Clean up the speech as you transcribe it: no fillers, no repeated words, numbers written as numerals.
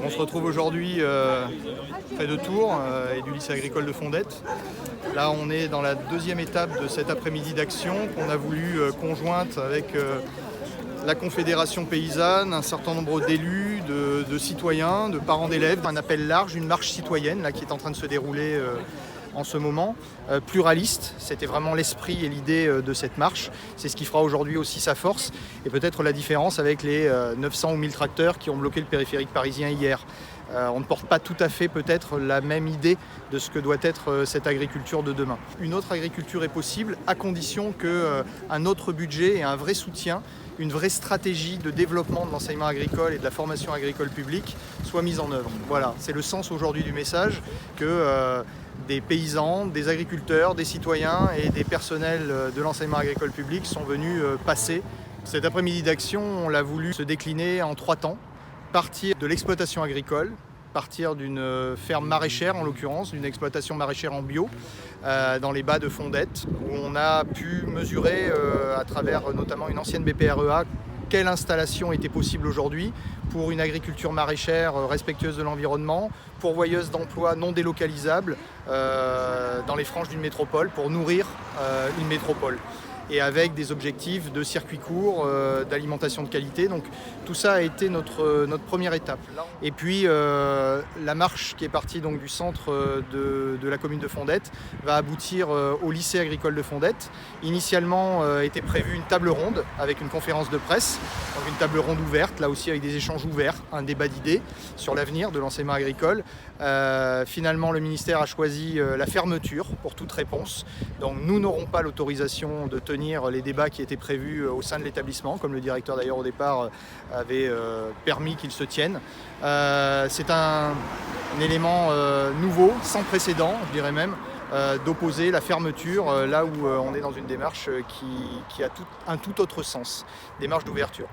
On se retrouve aujourd'hui près de Tours et du lycée agricole de Fondette. Là, on est dans la deuxième étape de cet après-midi d'action qu'on a voulu conjointe avec la Confédération paysanne, un certain nombre d'élus, de citoyens, de parents d'élèves. Un appel large, une marche citoyenne là, qui est en train de se dérouler en ce moment, pluraliste. C'était vraiment l'esprit et l'idée de cette marche. C'est ce qui fera aujourd'hui aussi sa force et peut-être la différence avec les 900 ou 1000 tracteurs qui ont bloqué le périphérique parisien hier. On ne porte pas tout à fait peut-être la même idée de ce que doit être cette agriculture de demain. Une autre agriculture est possible à condition qu'un autre budget et un vrai soutien, une vraie stratégie de développement de l'enseignement agricole et de la formation agricole publique soient mises en œuvre. Voilà, c'est le sens aujourd'hui du message que des paysans, des agriculteurs, des citoyens et des personnels de l'enseignement agricole public sont venus passer. Cet après-midi d'action, on l'a voulu se décliner en 3 temps. Partir de l'exploitation agricole, partir d'une ferme maraîchère en l'occurrence, d'une exploitation maraîchère en bio, dans les bas de Fondette, où on a pu mesurer à travers notamment une ancienne BPREA quelle installation était possible aujourd'hui pour une agriculture maraîchère respectueuse de l'environnement, pourvoyeuse d'emplois non délocalisables dans les franges d'une métropole pour nourrir une métropole. Et avec des objectifs de circuit court, d'alimentation de qualité. Donc tout ça a été notre première étape. Et puis la marche qui est partie donc, du centre de la commune de Fondette va aboutir au lycée agricole de Fondette. Initialement était prévue une table ronde avec une conférence de presse, donc une table ronde ouverte, là aussi avec des échanges ouverts, un débat d'idées sur l'avenir de l'enseignement agricole. Finalement, le ministère a choisi la fermeture pour toute réponse. Donc nous n'aurons pas l'autorisation de tenir les débats qui étaient prévus au sein de l'établissement, comme le directeur d'ailleurs au départ avait permis qu'ils se tiennent. C'est un élément nouveau, sans précédent, je dirais même, d'opposer la fermeture là où on est dans une démarche qui a un tout autre sens, démarche d'ouverture.